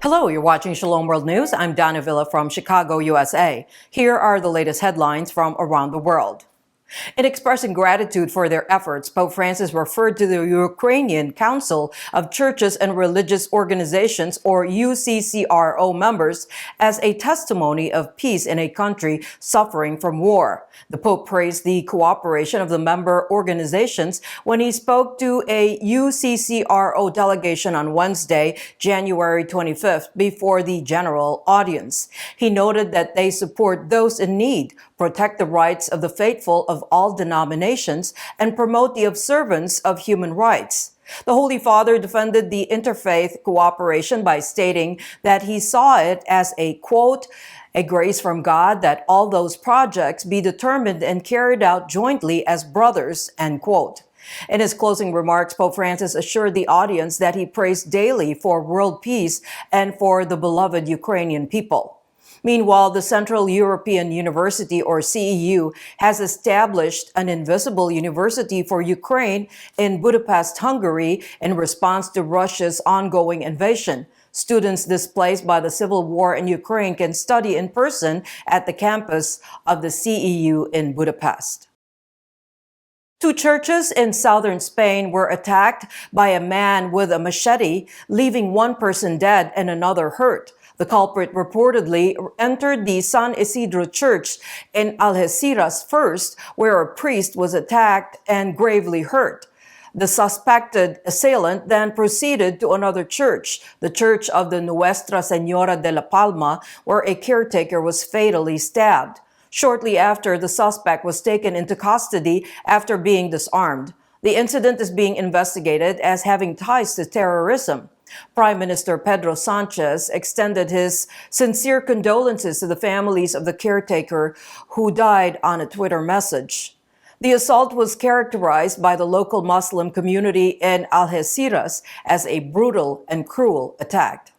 Hello, you're watching Shalom World News. I'm Dana Villa from Chicago, USA. Here are the latest headlines from around the world. In expressing gratitude for their efforts, Pope Francis referred to the Ukrainian Council of Churches and Religious Organizations, or UCCRO members, as a testimony of peace in a country suffering from war. The Pope praised the cooperation of the member organizations when he spoke to a UCCRO delegation on Wednesday, January 25th, before the general audience. He noted that they support those in need, protect the rights of the faithful of all denominations, and promote the observance of human rights. The Holy Father defended the interfaith cooperation by stating that he saw it as a, quote, a grace from God that all those projects be determined and carried out jointly as brothers, end quote. In his closing remarks, Pope Francis assured the audience that he prays daily for world peace and for the beloved Ukrainian people. Meanwhile, the Central European University, or CEU, has established an invisible university for Ukraine in Budapest, Hungary, in response to Russia's ongoing invasion. Students displaced by the civil war in Ukraine can study in person at the campus of the CEU in Budapest. Two churches in southern Spain were attacked by a man with a machete, leaving one person dead and another hurt. The culprit reportedly entered the San Isidro Church in Algeciras first, where a priest was attacked and gravely hurt. The suspected assailant then proceeded to another church, the Church of the Nuestra Señora de la Palma, where a caretaker was fatally stabbed. Shortly after, the suspect was taken into custody after being disarmed. The incident is being investigated as having ties to terrorism. Prime Minister Pedro Sanchez extended his sincere condolences to the families of the caretaker who died on a Twitter message. The assault was characterized by the local Muslim community in Algeciras as a brutal and cruel attack.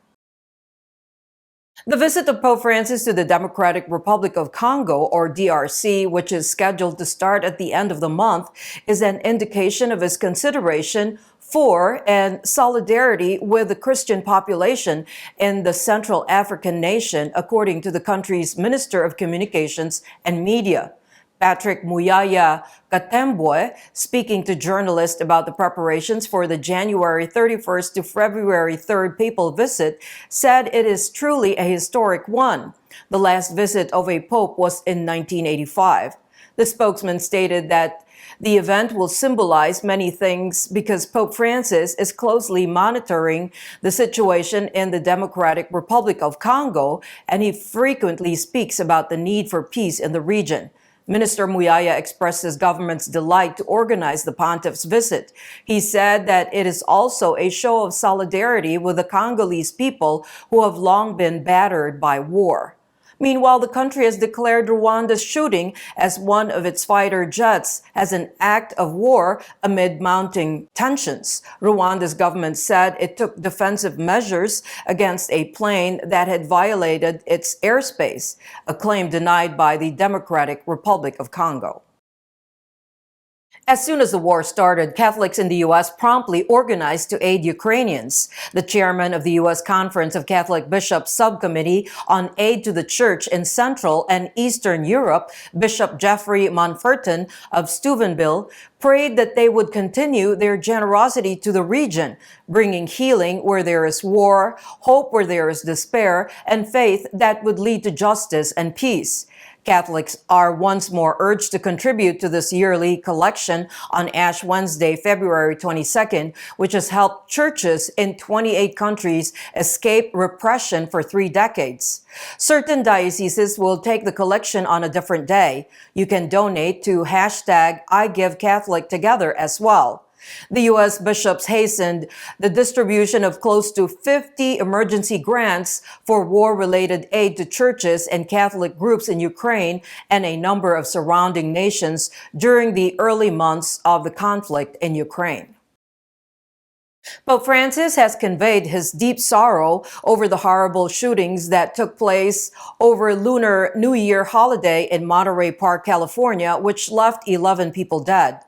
The visit of Pope Francis to the Democratic Republic of Congo, or DRC, which is scheduled to start at the end of the month, is an indication of his consideration for and solidarity with the Christian population in the Central African nation, according to the country's Minister of Communications and Media. Patrick Muyaya Katembwe, speaking to journalists about the preparations for the January 31st to February 3rd papal visit, said it is truly a historic one. The last visit of a pope was in 1985. The spokesman stated that the event will symbolize many things because Pope Francis is closely monitoring the situation in the Democratic Republic of Congo, and he frequently speaks about the need for peace in the region. Minister Muyaya expressed his government's delight to organize the pontiff's visit. He said that it is also a show of solidarity with the Congolese people who have long been battered by war. Meanwhile, the country has declared Rwanda's shooting as one of its fighter jets as an act of war amid mounting tensions. Rwanda's government said it took defensive measures against a plane that had violated its airspace, a claim denied by the Democratic Republic of Congo. As soon as the war started, Catholics in the U.S. promptly organized to aid Ukrainians. The chairman of the U.S. Conference of Catholic Bishops Subcommittee on Aid to the Church in Central and Eastern Europe, Bishop Jeffrey Monforton of Steubenville, prayed that they would continue their generosity to the region, bringing healing where there is war, hope where there is despair, and faith that would lead to justice and peace. Catholics are once more urged to contribute to this yearly collection on Ash Wednesday, February 22nd, which has helped churches in 28 countries escape repression for 3 decades. Certain dioceses will take the collection on a different day. You can donate to #IGiveCatholicTogether as well. The U.S. bishops hastened the distribution of close to 50 emergency grants for war-related aid to churches and Catholic groups in Ukraine and a number of surrounding nations during the early months of the conflict in Ukraine. Pope Francis has conveyed his deep sorrow over the horrible shootings that took place over Lunar New Year holiday in Monterey Park, California, which left 11 people dead.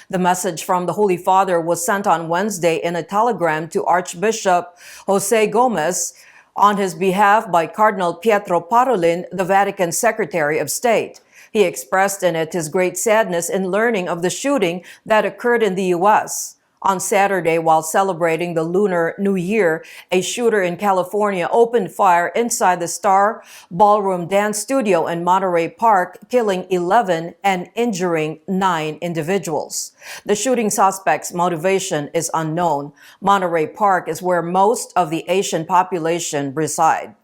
The message from the Holy Father was sent on Wednesday in a telegram to Archbishop Jose Gomez, on his behalf by Cardinal Pietro Parolin, the Vatican Secretary of State. He expressed in it his great sadness in learning of the shooting that occurred in the U.S. On Saturday, while celebrating the Lunar New Year, a shooter in California opened fire inside the Star Ballroom Dance Studio in Monterey Park, killing 11 and injuring 9 individuals. The shooting suspect's motivation is unknown. Monterey Park is where most of the Asian population reside.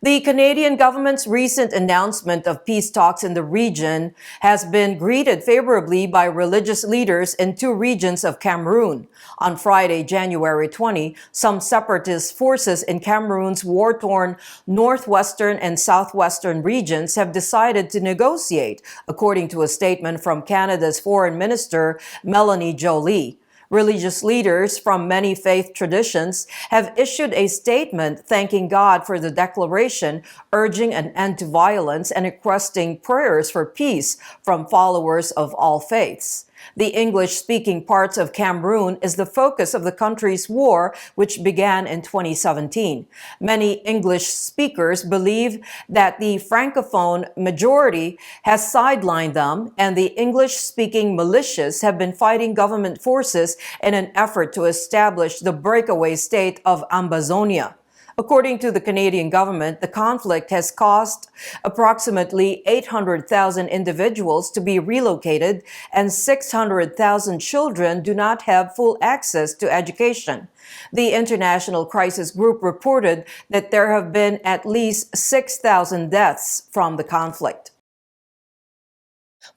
The Canadian government's recent announcement of peace talks in the region has been greeted favorably by religious leaders in 2 regions of Cameroon. On Friday, January 20, some separatist forces in Cameroon's war-torn northwestern and southwestern regions have decided to negotiate, according to a statement from Canada's Foreign Minister Melanie Joly. Religious leaders from many faith traditions have issued a statement thanking God for the declaration, urging an end to violence and requesting prayers for peace from followers of all faiths. The English-speaking parts of Cameroon is the focus of the country's war, which began in 2017. Many English speakers believe that the Francophone majority has sidelined them, and the English-speaking militias have been fighting government forces in an effort to establish the breakaway state of Ambazonia. According to the Canadian government, the conflict has caused approximately 800,000 individuals to be relocated and 600,000 children do not have full access to education. The International Crisis Group reported that there have been at least 6,000 deaths from the conflict.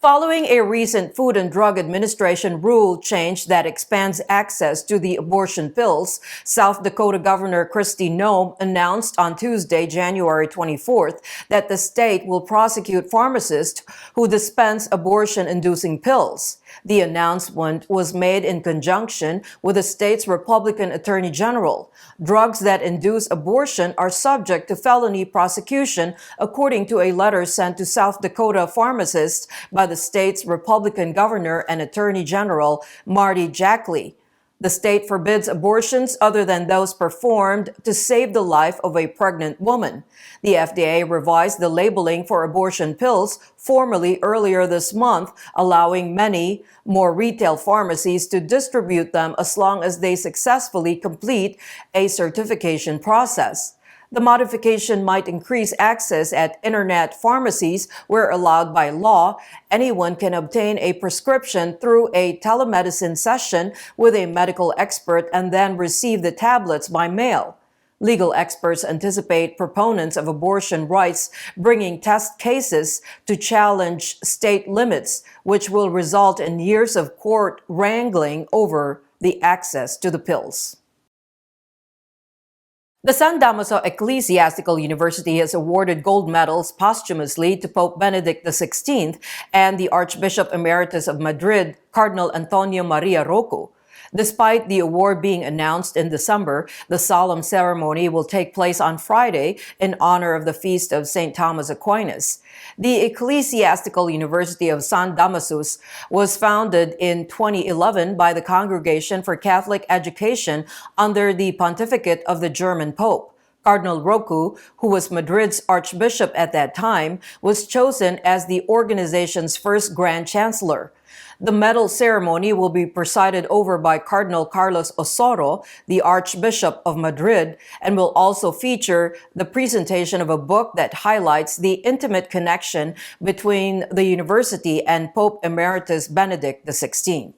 Following a recent Food and Drug Administration rule change that expands access to the abortion pills, South Dakota Governor Kristi Noem announced on Tuesday, January 24th, that the state will prosecute pharmacists who dispense abortion-inducing pills. The announcement was made in conjunction with the state's Republican Attorney General. Drugs that induce abortion are subject to felony prosecution, according to a letter sent to South Dakota pharmacists by the state's Republican Governor and Attorney General, Marty Jackley. The state forbids abortions other than those performed to save the life of a pregnant woman. The FDA revised the labeling for abortion pills formally earlier this month, allowing many more retail pharmacies to distribute them as long as they successfully complete a certification process. The modification might increase access at internet pharmacies where allowed by law. Anyone can obtain a prescription through a telemedicine session with a medical expert and then receive the tablets by mail. Legal experts anticipate proponents of abortion rights bringing test cases to challenge state limits, which will result in years of court wrangling over the access to the pills. The San Damaso Ecclesiastical University has awarded gold medals posthumously to Pope Benedict XVI and the Archbishop Emeritus of Madrid, Cardinal Antonio Maria Rocco. Despite the award being announced in December, the solemn ceremony will take place on Friday in honor of the feast of St. Thomas Aquinas. The Ecclesiastical University of San Damaso was founded in 2011 by the Congregation for Catholic Education under the pontificate of the German Pope. Cardinal Rocco, who was Madrid's archbishop at that time, was chosen as the organization's first Grand Chancellor. The medal ceremony will be presided over by Cardinal Carlos Osoro, the Archbishop of Madrid, and will also feature the presentation of a book that highlights the intimate connection between the university and Pope Emeritus Benedict XVI.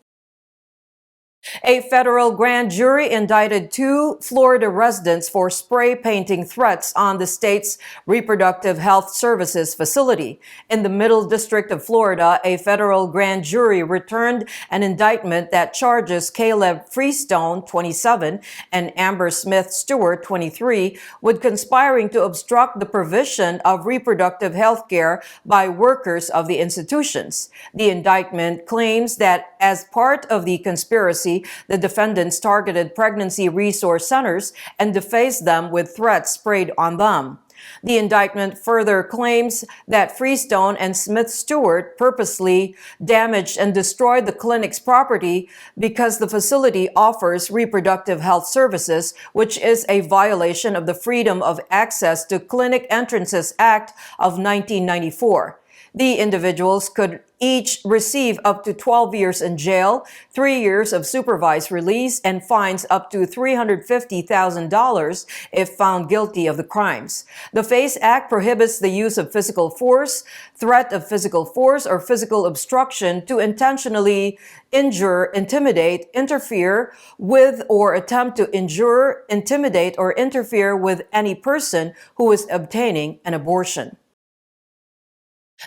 A federal grand jury indicted 2 Florida residents for spray painting threats on the state's reproductive health services facility. In the Middle District of Florida, a federal grand jury returned an indictment that charges Caleb Freestone, 27, and Amber Smith Stewart, 23, with conspiring to obstruct the provision of reproductive health care by workers of the institutions. The indictment claims that as part of the conspiracy, the defendants targeted pregnancy resource centers and defaced them with threats sprayed on them. The indictment further claims that Freestone and Smith Stewart purposely damaged and destroyed the clinic's property because the facility offers reproductive health services, which is a violation of the Freedom of Access to Clinic Entrances Act of 1994. The individuals could each receive up to 12 years in jail, 3 years of supervised release, and fines up to $350,000 if found guilty of the crimes. The FACE Act prohibits the use of physical force, threat of physical force, or physical obstruction to intentionally injure, intimidate, interfere with, or attempt to injure, intimidate, or interfere with any person who is obtaining an abortion.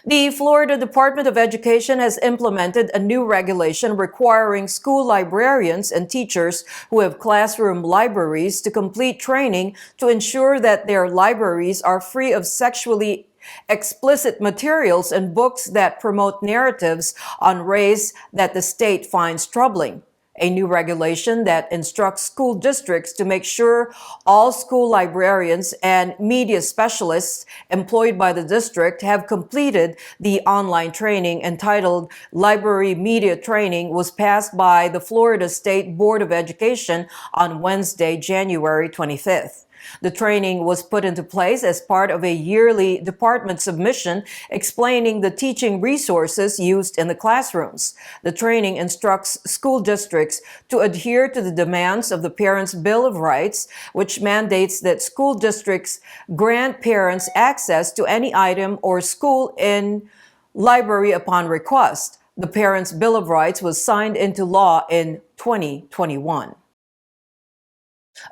The Florida Department of Education has implemented a new regulation requiring school librarians and teachers who have classroom libraries to complete training to ensure that their libraries are free of sexually explicit materials and books that promote narratives on race that the state finds troubling. A new regulation that instructs school districts to make sure all school librarians and media specialists employed by the district have completed the online training entitled Library Media Training was passed by the Florida State Board of Education on Wednesday, January 25th. The training was put into place as part of a yearly department submission explaining the teaching resources used in the classrooms. The training instructs school districts to adhere to the demands of the Parents' Bill of Rights, which mandates that school districts grant parents access to any item or school in library upon request. The Parents' Bill of Rights was signed into law in 2021.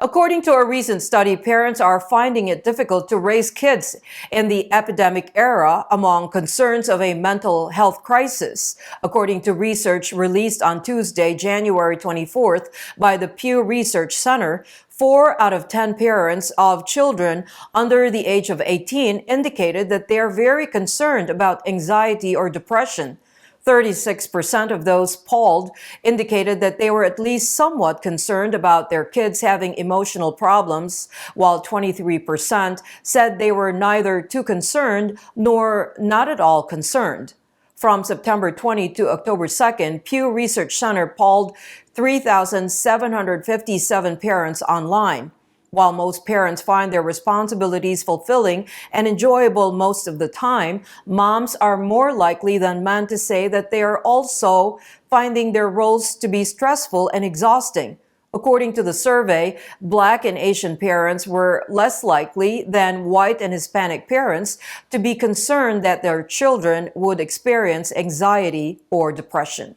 According to a recent study, parents are finding it difficult to raise kids in the epidemic era among concerns of a mental health crisis. According to research released on Tuesday, January 24th by the Pew Research Center, 4 out of 10 parents of children under the age of 18 indicated that they are very concerned about anxiety or depression. 36% of those polled indicated that they were at least somewhat concerned about their kids having emotional problems, while 23% said they were neither too concerned nor not at all concerned. From September 20 to October 2nd, Pew Research Center polled 3,757 parents online. While most parents find their responsibilities fulfilling and enjoyable most of the time, moms are more likely than men to say that they are also finding their roles to be stressful and exhausting. According to the survey, Black and Asian parents were less likely than white and Hispanic parents to be concerned that their children would experience anxiety or depression.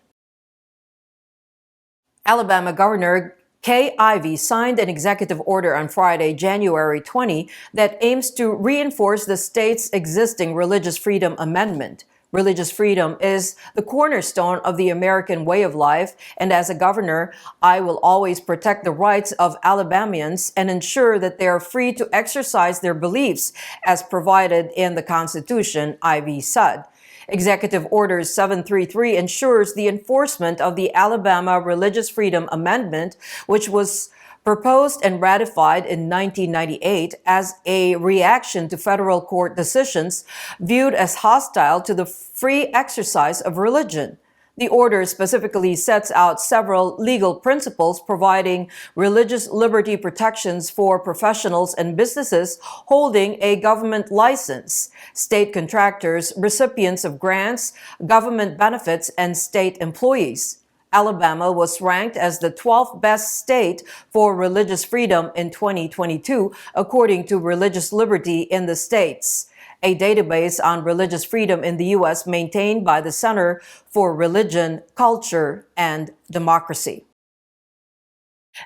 Alabama Governor Kay Ivey signed an executive order on Friday, January 20, that aims to reinforce the state's existing Religious Freedom Amendment. Religious freedom is the cornerstone of the American way of life, and as a governor, I will always protect the rights of Alabamians and ensure that they are free to exercise their beliefs as provided in the Constitution, Ivey said. Executive Order 733 ensures the enforcement of the Alabama Religious Freedom Amendment, which was proposed and ratified in 1998 as a reaction to federal court decisions viewed as hostile to the free exercise of religion. The order specifically sets out several legal principles providing religious liberty protections for professionals and businesses holding a government license, state contractors, recipients of grants, government benefits, and state employees. Alabama was ranked as the 12th best state for religious freedom in 2022, according to Religious Liberty in the States, a database on religious freedom in the U.S. maintained by the Center for Religion, Culture, and Democracy.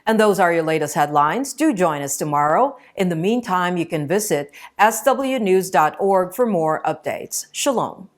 And those are your latest headlines. Do join us tomorrow. In the meantime, you can visit swnews.org for more updates. Shalom.